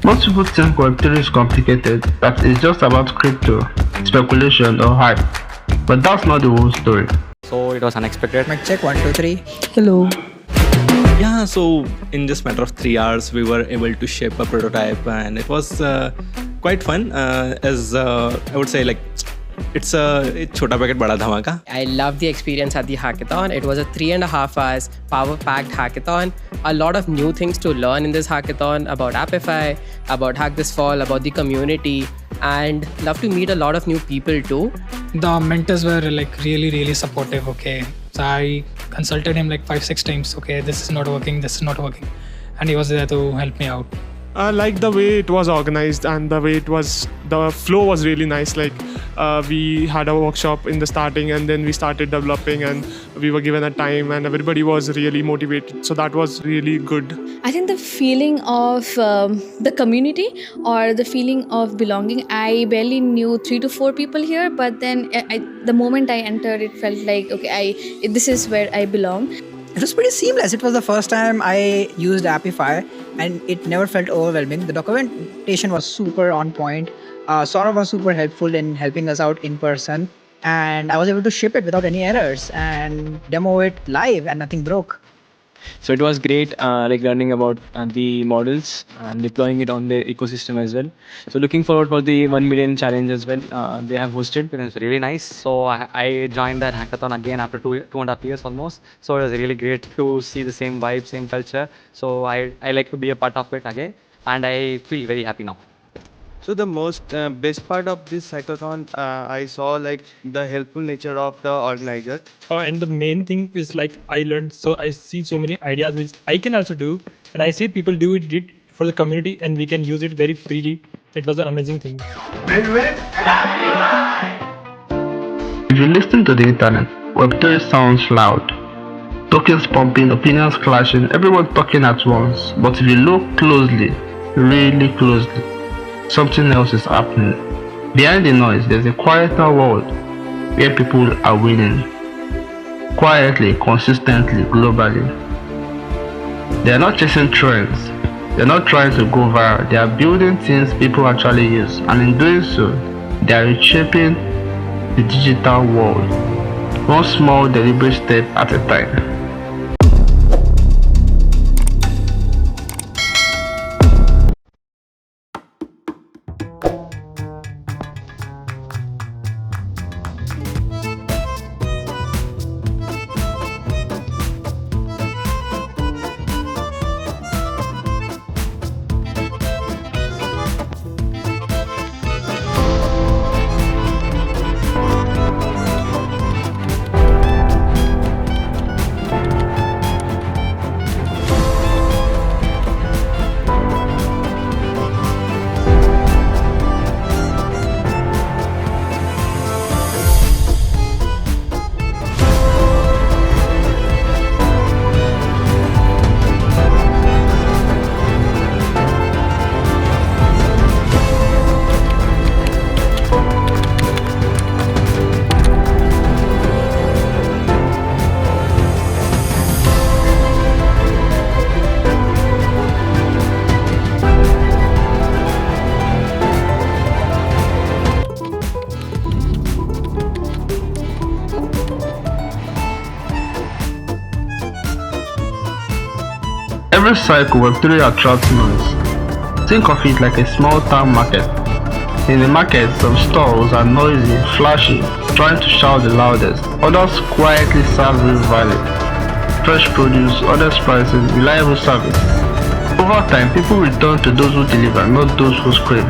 Most people think Web3 is complicated, that it's just about crypto, speculation or hype. But that's not the whole story. So it was unexpected. Mic check 1, 2, 3. Hello. Yeah, so in just matter of 3 hours, we were able to shape a prototype, and it was quite fun. As I would say, like it's a chota packet bada dhamaka. I loved the experience at the hackathon. It was a 3.5 hours power-packed hackathon. A lot of new things to learn in this hackathon about Appify, about Hack This Fall, about the community, and love to meet a lot of new people too. The mentors were like really supportive. Okay, so I consulted him like 5-6 times. Okay, this is not working, and he was there to help me out. I like the way it was organized and the way the flow was really nice. Like we had a workshop in the starting, and then we started developing, and we were given a time, and everybody was really motivated. So that was really good. I think the feeling of the community or the feeling of belonging, I barely knew 3 to 4 people here, but then the moment I entered, it felt like, okay, this is where I belong. It was pretty seamless. It was the first time I used Appify, and it never felt overwhelming. The documentation was super on point. Saurav was super helpful in helping us out in person, and I was able to ship it without any errors and demo it live, and nothing broke. So it was great, like learning about the models and deploying it on the ecosystem as well. So looking forward for the 1 million challenge as well. They have hosted. It was really nice. So I joined that hackathon again after 2.5 years almost. So it was really great to see the same vibe, same culture. So I like to be a part of it again, and I feel very happy now. So the most best part of this hackathon, I saw like the helpful nature of the organizer. And the main thing is like I learned, so I see so many ideas which I can also do, and I see people do it for the community, and we can use it very freely. It was an amazing thing. If you listen to the internet, Web3 sounds loud. Tokens pumping, opinions clashing, everyone talking at once. But if you look closely, really closely, something else is happening. Behind the noise, there's a quieter world where people are winning. Quietly, consistently, globally. They are not chasing trends. They are not trying to go viral. They are building things people actually use. And in doing so, they are reshaping the digital world. One small, deliberate step at a time. Every cycle Web3 attracts noise. Think of it like a small town market. In the market, some stalls are noisy, flashy, trying to shout the loudest. Others quietly serve real value. Fresh produce, others pricing, reliable service. Over time, people return to those who deliver, not those who scream.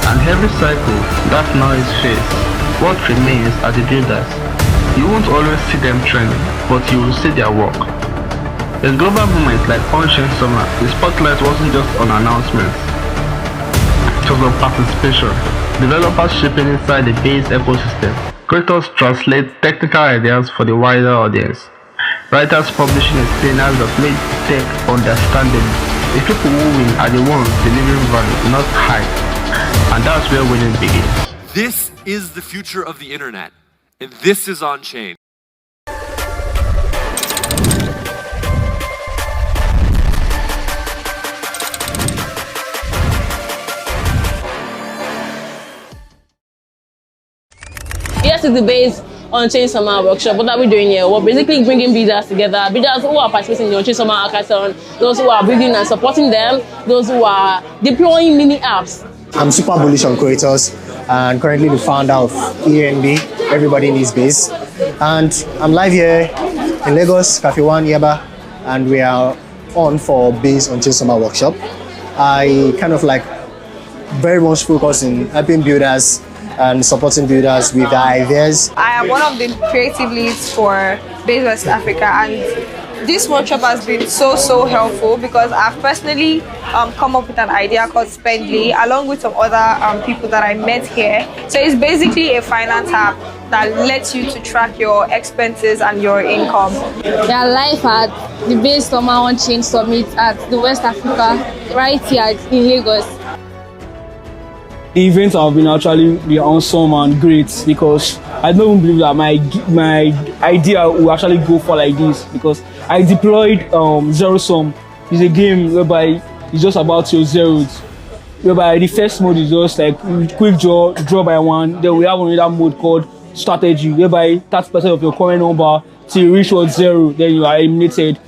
And every cycle, that noise fades. What remains are the builders. You won't always see them trending, but you will see their work. In global movements like Punching Summer, the spotlight wasn't just on announcements. It was on participation. Developers shipping inside the base ecosystem. Creators translate technical ideas for the wider audience. Writers publishing explainers that made tech understandable. The people who win are the ones delivering value, not hype. And that's where winning begins. This is the future of the internet, and this is on-chain. Yes, it's based on Change Summer Workshop. What are we doing here? We're basically bringing builders together, builders who are participating in the Change Summer Hackathon, those who are building and supporting them, those who are deploying mini apps. I'm super bullish on creators and currently the founder of ENB, Everybody Needs Base. And I'm live here in Lagos, Cafe One, Yaba, and we are on for Base on Change Summer Workshop. I kind of like very much focus in helping builders and supporting builders with their ideas. I am one of the creative leads for Base West Africa, and this workshop has been so helpful because I've personally come up with an idea called Spendly along with some other people that I met here. So it's basically a finance app that lets you to track your expenses and your income. We are live at the Base Summer on Change Summit at the West Africa, right here in Lagos. The events have been actually awesome and great because I don't believe that my idea will actually go for like this because I deployed Zero Sum. It's a game whereby it's just about your zeros. Whereby the first mode is just like quick draw by one. Then we have another mode called strategy, whereby 30% of your current number till you reach what zero, then you are eliminated.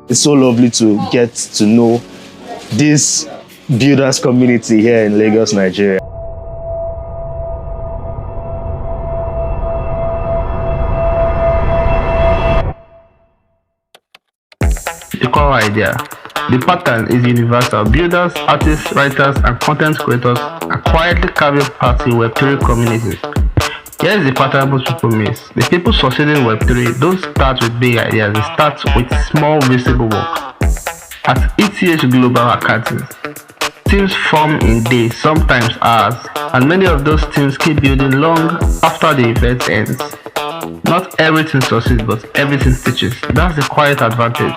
It's so lovely to get to know this builders community here in Lagos, Nigeria. The core idea. The pattern is universal. Builders, artists, writers, and content creators are quietly carving part in Web3 communities. Here is the pattern most people miss. The people succeeding in Web3 don't start with big ideas, they start with small visible work. At ETH Global Academy, teams form in days, sometimes hours, and many of those teams keep building long after the event ends. Not everything succeeds, but everything teaches. That's the quiet advantage.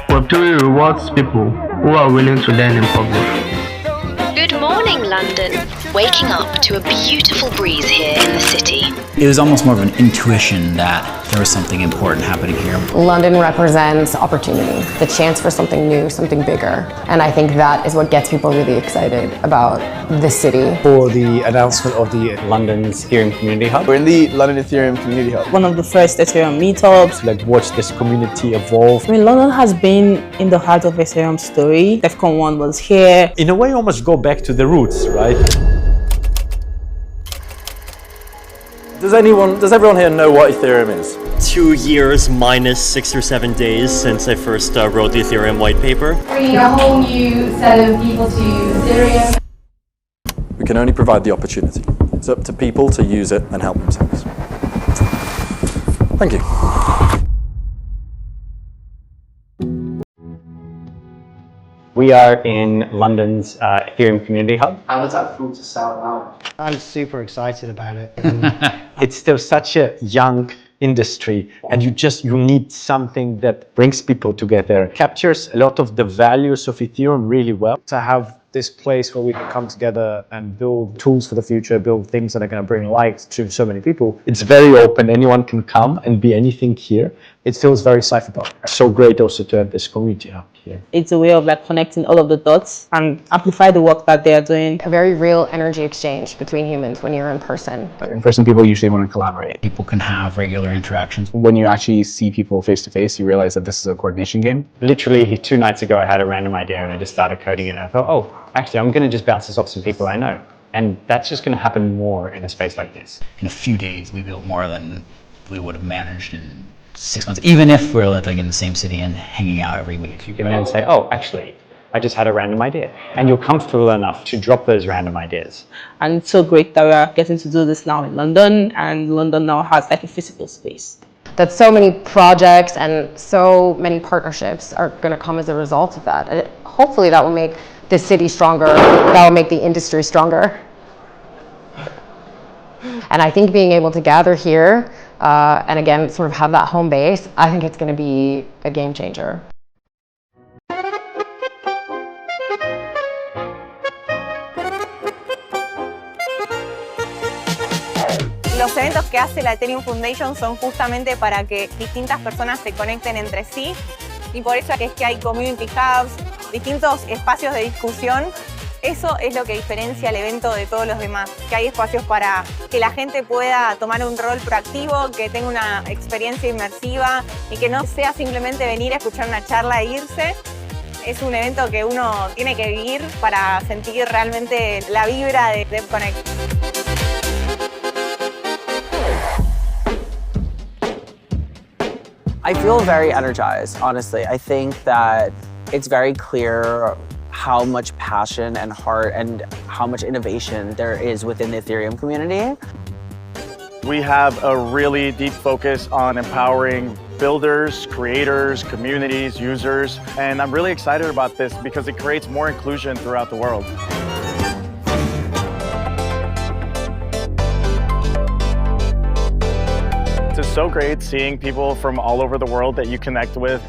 Web3 rewards people who are willing to learn in public. Good morning, London. Waking up to a beautiful breeze here in the city. It was almost more of an intuition that there was something important happening here. London represents opportunity, the chance for something new, something bigger. And I think that is what gets people really excited about this city. For the announcement of the London's Ethereum Community Hub. We're in the London Ethereum Community Hub. One of the first Ethereum meetups. Like watch this community evolve. I mean, London has been in the heart of Ethereum's story. DEFCON 1 was here. In a way, almost go back to the roots, right? Does everyone here know what Ethereum is? 2 years minus 6 or 7 days since I first wrote the Ethereum white paper. Bringing a whole new set of people to Ethereum. We can only provide the opportunity. It's up to people to use it and help themselves. Thank you. We are in London's Ethereum Community Hub. How does that feel to sell out? I'm super excited about it. It's still such a young industry and you need something that brings people together, captures a lot of the values of Ethereum really well. To have this place where we can come together and build tools for the future, build things that are going to bring light to so many people. It's very open, anyone can come and be anything here. It feels very safe about it. So great also to have this community hub here. It's a way of like connecting all of the dots and amplify the work that they are doing. A very real energy exchange between humans when you're in person. In person, people usually want to collaborate. People can have regular interactions. When you actually see people face to face, you realize that this is a coordination game. Literally 2 nights ago, I had a random idea and I just started coding it. And I thought, oh, actually, I'm going to just bounce this off some people I know. And that's just going to happen more in a space like this. In a few days, we built more than we would have managed in 6 months, even if we're like in the same city and hanging out every week. You can then say, oh, actually, I just had a random idea. And you're comfortable enough to drop those random ideas. And it's so great that we are getting to do this now in London, and London now has like a physical space. That so many projects and so many partnerships are going to come as a result of that. And hopefully that will make the city stronger, that will make the industry stronger. And I think being able to gather here and again sort of have that home base, I think it's going to be a game changer. Los eventos que hace la Ethereum Foundation son justamente para que distintas personas se conecten entre sí, y por eso es que hay community hubs, distintos espacios de discusión Eso es lo que diferencia el evento de todos los demás, que hay espacios para que la gente pueda tomar un rol proactivo, que tenga una experiencia inmersiva y que no sea simplemente venir a escuchar una charla e irse. Es un evento que uno tiene que vivir para sentir realmente la vibra de DevConnect. I feel very energized, honestly. I think that it's very clear how much passion and heart and how much innovation there is within the Ethereum community. We have a really deep focus on empowering builders, creators, communities, users, and I'm really excited about this because it creates more inclusion throughout the world. It's so great seeing people from all over the world that you connect with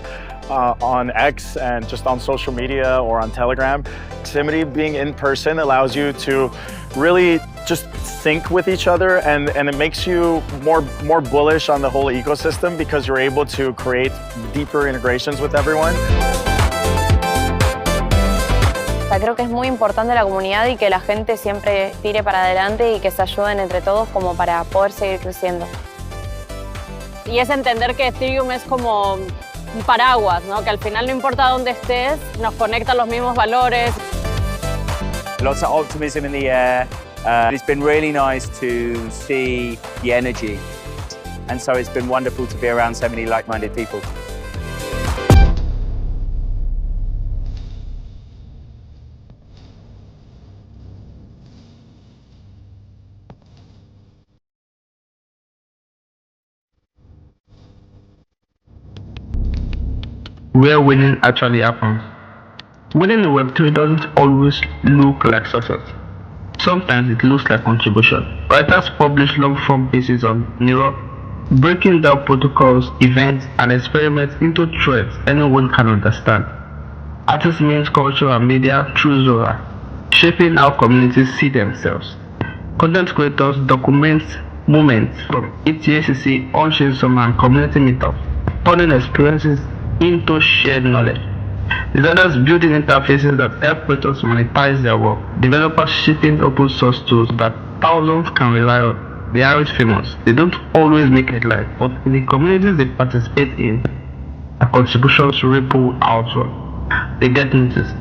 on X and just on social media or on Telegram. Proximity being in person allows you to really just sync with each other and it makes you more bullish on the whole ecosystem because you're able to create deeper integrations with everyone. Creo que es muy importante la comunidad y que la gente siempre tire para adelante y que se ayuden entre todos como para poder seguir creciendo. Y es entender que Ethereum es como un paraguas, ¿no? Que al final no importa dónde estés, nos conecta los mismos valores. Lots of optimism in the air. It's been really nice to see the energy. And so it's been wonderful to be around so many like-minded people. Where winning actually happens. Winning in Web3 doesn't always look like success. Sometimes it looks like contribution. Writers publish long-form pieces on Neuro, breaking down protocols, events, and experiments into threads anyone can understand. Artists means culture and media through Zora, shaping how communities see themselves. Content creators document moments from ETHCC, on-chain summer, and community meetups, turning experiences into shared knowledge. Designers building interfaces that help creators monetize their work. Developers shipping open source tools that thousands can rely on. They aren't famous. They don't always make headlines, but in the communities they participate in, their contributions ripple outward. They get noticed.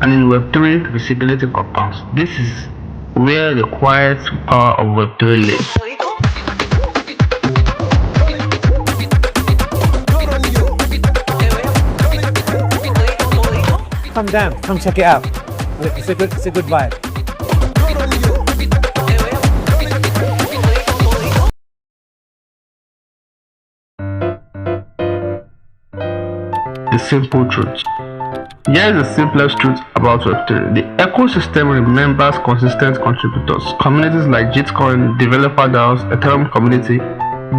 And in Web3, visibility compounds. This is where the quiet power of Web3 lives. Come down, come check it out. It's a good vibe. The simple truth. Here is the simplest truth about Web3. The ecosystem remembers consistent contributors. Communities like Gitcoin, Developer DAOs, Ethereum community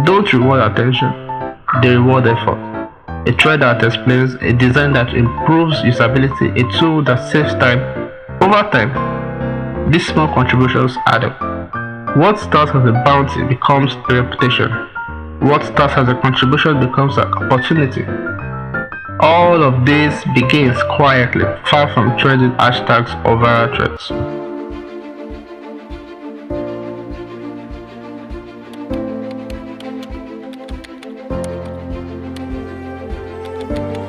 don't reward attention, they reward effort. A thread that explains, a design that improves usability, a tool that saves time. Over time, these small contributions add up. What starts as a bounty becomes a reputation. What starts as a contribution becomes an opportunity. All of this begins quietly, far from trending hashtags or viral threads.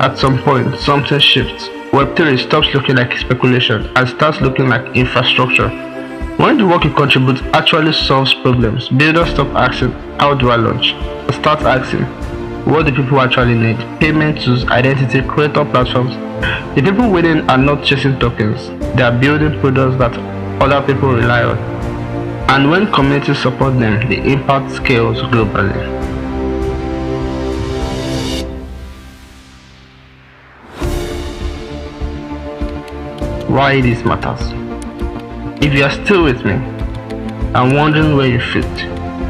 At some point, something shifts. Web3 stops looking like speculation and starts looking like infrastructure. When the work you contribute actually solves problems, builders stop asking, how do I launch? And start asking, what do people actually need? Payment tools, identity, creator platforms. The people winning are not chasing tokens. They are building products that other people rely on. And when communities support them, the impact scales globally. Why this matters. If you are still with me and wondering where you fit,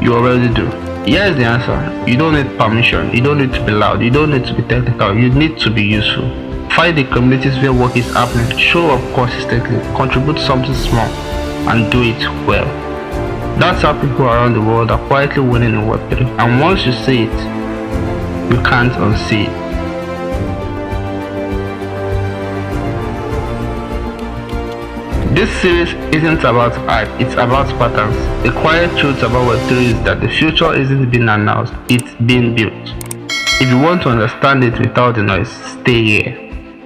you already do. Here is the answer. You don't need permission, you don't need to be loud, you don't need to be technical, you need to be useful. Find the communities where work is happening, show up consistently, contribute something small, and do it well. That's how people around the world are quietly winning in Web3. And once you see it, you can't unsee it. This series isn't about hype, it's about patterns. The quiet truth about Web3 is that the future isn't being announced, it's being built. If you want to understand it without the noise, stay here.